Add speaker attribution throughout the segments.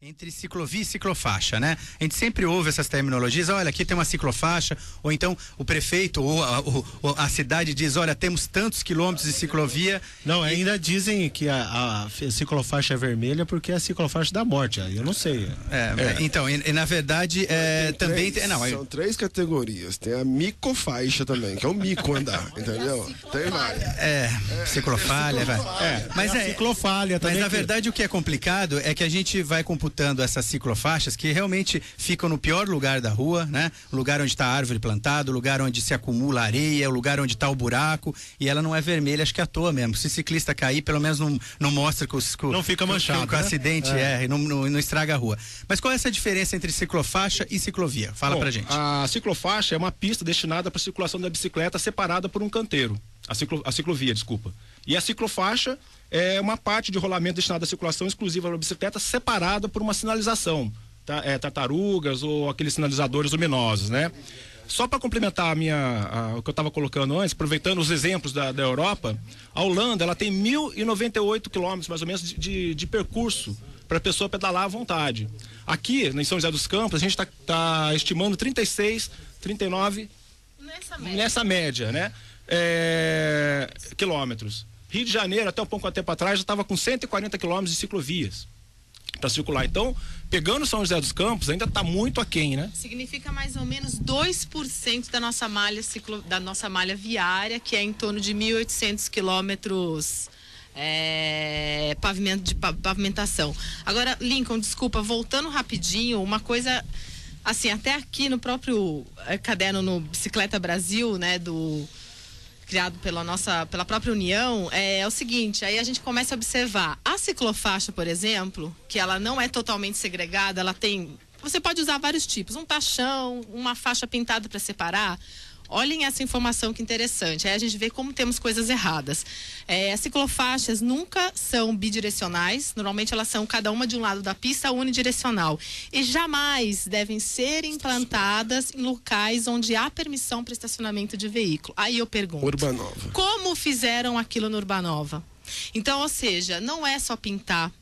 Speaker 1: entre ciclovia e ciclofaixa, né? A gente sempre ouve essas terminologias, olha, aqui tem uma ciclofaixa, ou então o prefeito ou a cidade diz, olha, temos tantos quilômetros de ciclovia.
Speaker 2: Não, ainda dizem que a ciclofaixa é vermelha porque é a ciclofaixa da morte, aí eu não sei.
Speaker 1: Então, e na verdade, também tem,
Speaker 3: são três categorias, tem a micofaixa também, que é o mico andar, entendeu? Tem várias.
Speaker 1: Ciclofalha, mas
Speaker 2: ciclofalha também.
Speaker 1: Mas na verdade o que é complicado é que a gente vai computando essas ciclofaixas que realmente ficam no pior lugar da rua, né? O lugar onde está a árvore plantada, o lugar onde se acumula areia, o lugar onde está o buraco, e ela não é vermelha, acho que é à toa mesmo. Se o ciclista cair, pelo menos não mostra que
Speaker 2: não fica manchado,
Speaker 1: que o acidente e não estraga a rua. Mas qual é essa diferença entre ciclofaixa e ciclovia? Fala pra gente.
Speaker 4: A ciclofaixa é uma pista destinada para circulação da bicicleta separada por um canteiro. A ciclovia, desculpa. E a ciclofaixa é uma parte de rolamento destinada à circulação exclusiva da bicicleta separada por uma sinalização, tartarugas ou aqueles sinalizadores luminosos, né? Só para complementar o que eu estava colocando antes, aproveitando os exemplos da Europa, a Holanda ela tem 1.098 quilômetros mais ou menos de percurso para a pessoa pedalar à vontade. Aqui, em São José dos Campos, a gente tá estimando 36, 39 nessa média, né? Quilômetros. Rio de Janeiro, até um pouco tempo atrás, já estava com 140 quilômetros de ciclovias para circular. Então, pegando São José dos Campos, ainda está muito aquém, né?
Speaker 5: Significa mais ou menos 2% da nossa malha viária, que é em torno de 1.800 quilômetros de pavimentação. Agora, Lincoln, desculpa, voltando rapidinho, uma coisa, assim, até aqui no próprio caderno no Bicicleta Brasil, né, criado pela própria União, é o seguinte, aí a gente começa a observar a ciclofaixa, por exemplo, que ela não é totalmente segregada, você pode usar vários tipos, um tachão, uma faixa pintada para separar. Olhem essa informação que interessante, aí a gente vê como temos coisas erradas. As ciclofaixas nunca são bidirecionais, normalmente elas são cada uma de um lado da pista unidirecional e jamais devem ser implantadas em locais onde há permissão para estacionamento de veículo. Aí eu pergunto,
Speaker 3: Urbanova,
Speaker 5: como fizeram aquilo no Urbanova? Então, ou seja, não é só pintar.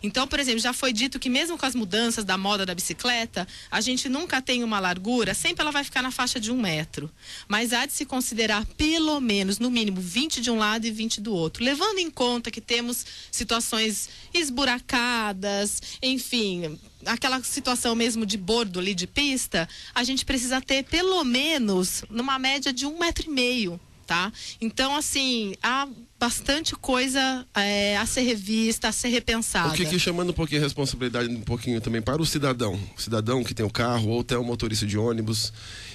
Speaker 5: Então, por exemplo, já foi dito que mesmo com as mudanças da moda da bicicleta, a gente nunca tem uma largura, sempre ela vai ficar na faixa de 1 metro. Mas há de se considerar pelo menos, no mínimo, 20 de um lado e 20 do outro. Levando em conta que temos situações esburacadas, enfim, aquela situação mesmo de bordo ali de pista, a gente precisa ter pelo menos numa média de 1,5 metro. Tá? Então, assim, há bastante coisa a ser revista, a ser repensada.
Speaker 3: O que chamando um pouquinho a responsabilidade um pouquinho também para o cidadão que tem o carro ou até o motorista de ônibus,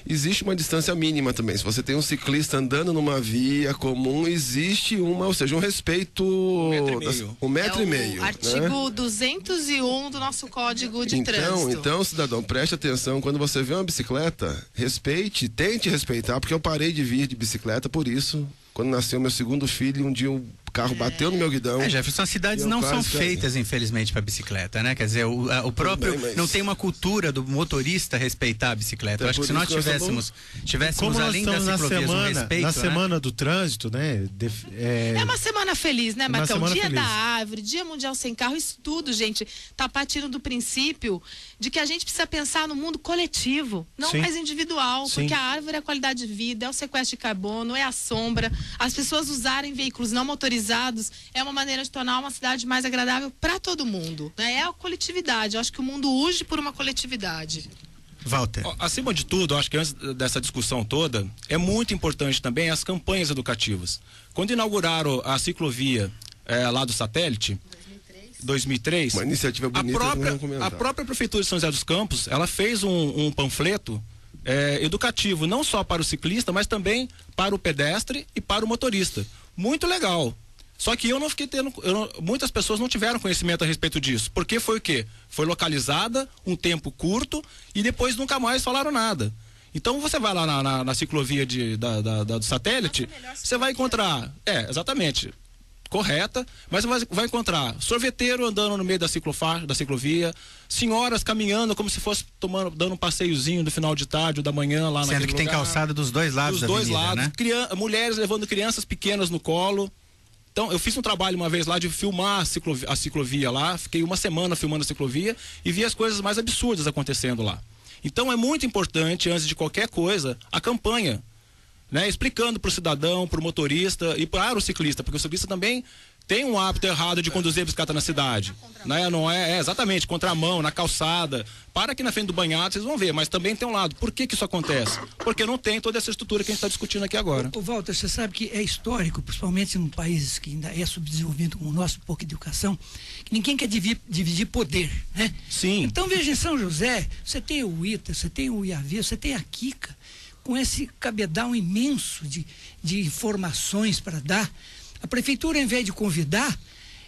Speaker 3: existe uma distância mínima também. Se você tem um ciclista andando numa via comum, existe ou seja, um respeito 1,5 metro.
Speaker 5: Artigo 201 do nosso Código de Trânsito.
Speaker 3: Então, cidadão, preste atenção, quando você vê uma bicicleta, respeite, tente respeitar, porque eu parei de vir de bicicleta por isso. Quando nasceu meu segundo filho, um dia o carro bateu no meu guidão.
Speaker 1: Jefferson, as cidades não são feitas, infelizmente, para bicicleta, né? Quer dizer, o próprio não tem uma cultura do motorista respeitar a bicicleta. Eu acho que se nós tivéssemos além das ciclovias um respeito,
Speaker 2: na semana do trânsito, né?
Speaker 5: É uma semana feliz, né, Marcão? Dia
Speaker 2: feliz.
Speaker 5: Da Árvore, Dia Mundial Sem Carro, isso tudo, gente, tá partindo do princípio de que a gente precisa pensar no mundo coletivo, não mais individual, porque a árvore é a qualidade de vida, é o sequestro de carbono, é a sombra. As pessoas usarem veículos não motorizados é uma maneira de tornar uma cidade mais agradável para todo mundo, né? É a coletividade. Eu acho que o mundo urge por uma coletividade.
Speaker 1: Walter.
Speaker 4: Acima de tudo, eu acho que antes dessa discussão toda, é muito importante também as campanhas educativas. Quando inauguraram a ciclovia lá do Satélite, 2003,
Speaker 3: uma iniciativa bonita,
Speaker 4: a própria Prefeitura de São José dos Campos, ela fez um panfleto educativo, não só para o ciclista, mas também para o pedestre e para o motorista. Muito legal. Só que eu não fiquei muitas pessoas não tiveram conhecimento a respeito disso. Porque foi o quê? Foi localizada, um tempo curto e depois nunca mais falaram nada. Então você vai lá na ciclovia do Satélite, você vai encontrar, exatamente, correta, mas vai encontrar sorveteiro andando no meio da ciclovia, senhoras caminhando como se fosse dando um passeiozinho no final de tarde ou da manhã lá naquele lugar.
Speaker 1: Sendo que tem calçada dos dois lados da avenida, né?
Speaker 4: Mulheres levando crianças pequenas no colo. Então, eu fiz um trabalho uma vez lá de filmar a ciclovia lá, fiquei uma semana filmando a ciclovia e vi as coisas mais absurdas acontecendo lá. Então, é muito importante, antes de qualquer coisa, a campanha, né? Explicando para o cidadão, para o motorista e para o ciclista, porque o ciclista também tem um hábito errado de conduzir a bicicleta na cidade, né? Não é exatamente, contramão, na calçada, para aqui na frente do banhado, vocês vão ver, mas também tem um lado. Por que isso acontece? Porque não tem toda essa estrutura que a gente está discutindo aqui agora.
Speaker 6: Ô Walter, você sabe que é histórico, principalmente em países que ainda é subdesenvolvido como o nosso, pouca educação, que ninguém quer dividir poder, né?
Speaker 4: Sim.
Speaker 6: Então veja, em São José, você tem o ITA, você tem o IAV, você tem a Kika, com esse cabedal imenso de informações para dar. A prefeitura, em vez de convidar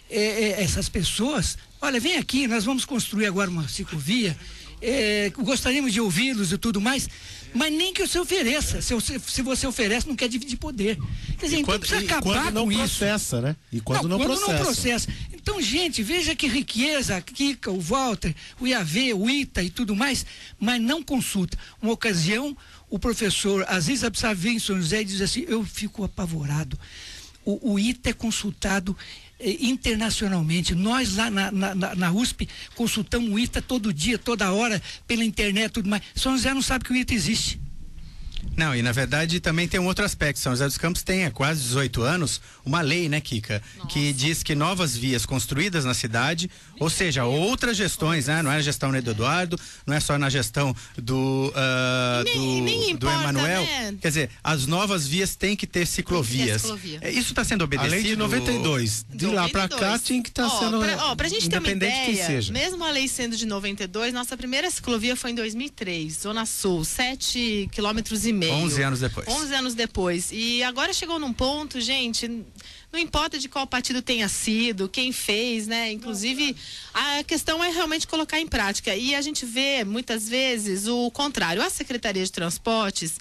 Speaker 6: essas pessoas, olha, vem aqui, nós vamos construir agora uma ciclovia, gostaríamos de ouvi-los e tudo mais, mas nem que você ofereça. Se você oferece, não quer dividir poder. Quer dizer, então precisa acabar com isso.
Speaker 2: Processa, né? E quando não processa.
Speaker 6: Então, gente, veja que riqueza, a Kika, o Walter, o IAV, o ITA e tudo mais, mas não consulta. Uma ocasião, o professor Aziz Absavi em São José diz assim, eu fico apavorado. O ITA é consultado internacionalmente. Nós lá na USP consultamos o ITA todo dia, toda hora, pela internet e tudo mais. São José não sabe que o ITA existe.
Speaker 1: Não, e na verdade também tem um outro aspecto. São José dos Campos tem há quase 18 anos uma lei, né, Kika? Nossa. Que diz que novas vias construídas na cidade, ou seja, outras gestões, né? Não é a gestão do Eduardo, não é só na gestão do Emanuel. Né? Quer dizer, as novas vias têm que ter ciclovias. Isso está sendo obedecido?
Speaker 2: A lei de 92. De lá para cá tinha que estar sendo
Speaker 5: pra gente ter uma ideia,
Speaker 2: de quem seja.
Speaker 5: Mesmo a lei sendo de 92, nossa primeira ciclovia foi em 2003, Zona Sul, 7,5 km.
Speaker 1: 11 anos depois.
Speaker 5: 11 anos depois. E agora chegou num ponto, gente, não importa de qual partido tenha sido, quem fez, né? Inclusive, a questão é realmente colocar em prática. E a gente vê, muitas vezes, o contrário. A Secretaria de Transportes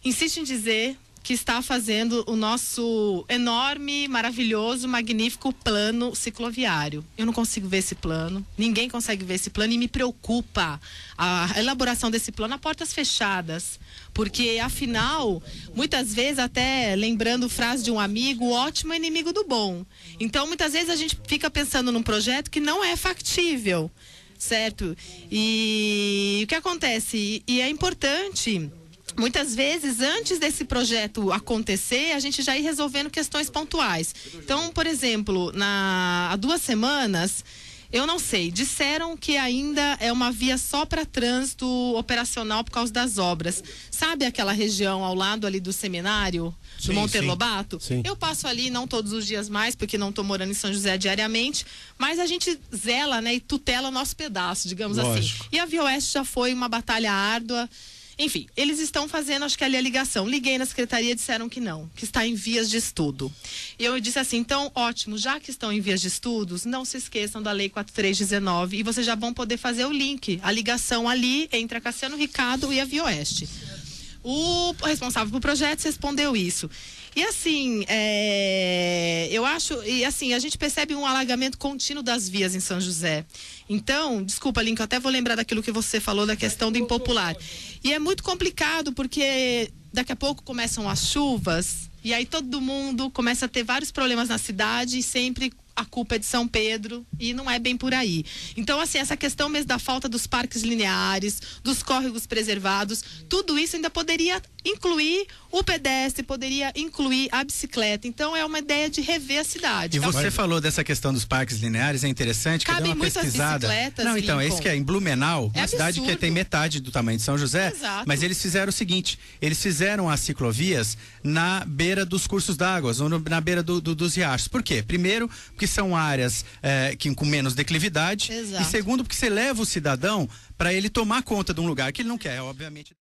Speaker 5: insiste em dizer que está fazendo o nosso enorme, maravilhoso, magnífico plano cicloviário. Eu não consigo ver esse plano, ninguém consegue ver esse plano e me preocupa a elaboração desse plano a portas fechadas. Porque, afinal, muitas vezes, até lembrando frase de um amigo, o ótimo é inimigo do bom. Então, muitas vezes a gente fica pensando num projeto que não é factível, certo? E o que acontece? E é importante, muitas vezes, antes desse projeto acontecer, a gente já ir resolvendo questões pontuais. Então, por exemplo, há 2 semanas, eu não sei, disseram que ainda é uma via só para trânsito operacional por causa das obras. Sabe aquela região ao lado ali do seminário, do Monteiro Lobato?
Speaker 2: Sim.
Speaker 5: Eu passo ali, não todos os dias mais, porque não estou morando em São José diariamente, mas a gente zela, né, e tutela o nosso pedaço, digamos
Speaker 2: Lógico.
Speaker 5: assim. E a Via Oeste já foi uma batalha árdua. Enfim, eles estão fazendo, acho que ali a ligação. Liguei na secretaria, disseram que não, que está em vias de estudo. E eu disse assim, então, ótimo, já que estão em vias de estudos, não se esqueçam da Lei 4319 e vocês já vão poder fazer o link, a ligação ali entre a Cassiano Ricardo e a Via Oeste. O responsável pelo projeto respondeu isso. E assim, eu acho, e assim, a gente percebe um alagamento contínuo das vias em São José. Então, desculpa, Link, eu até vou lembrar daquilo que você falou da questão do impopular. E é muito complicado porque daqui a pouco começam as chuvas e aí todo mundo começa a ter vários problemas na cidade e sempre a culpa é de São Pedro e não é bem por aí. Então, assim, essa questão mesmo da falta dos parques lineares, dos córregos preservados, tudo isso ainda poderia incluir o pedestre, poderia incluir a bicicleta. Então, é uma ideia de rever a cidade.
Speaker 1: E você falou dessa questão dos parques lineares, é interessante, que deu uma pesquisada.
Speaker 5: Bicicletas,
Speaker 1: então, é isso que é, em Blumenau, uma cidade que tem metade do tamanho de São José,
Speaker 5: Exato.
Speaker 1: Mas eles fizeram o seguinte, eles fizeram as ciclovias na beira dos cursos d'água, ou na beira dos riachos. Por quê? Primeiro, porque são áreas com menos declividade.
Speaker 5: Exato.
Speaker 1: E segundo, porque você leva o cidadão para ele tomar conta de um lugar que ele não quer, obviamente.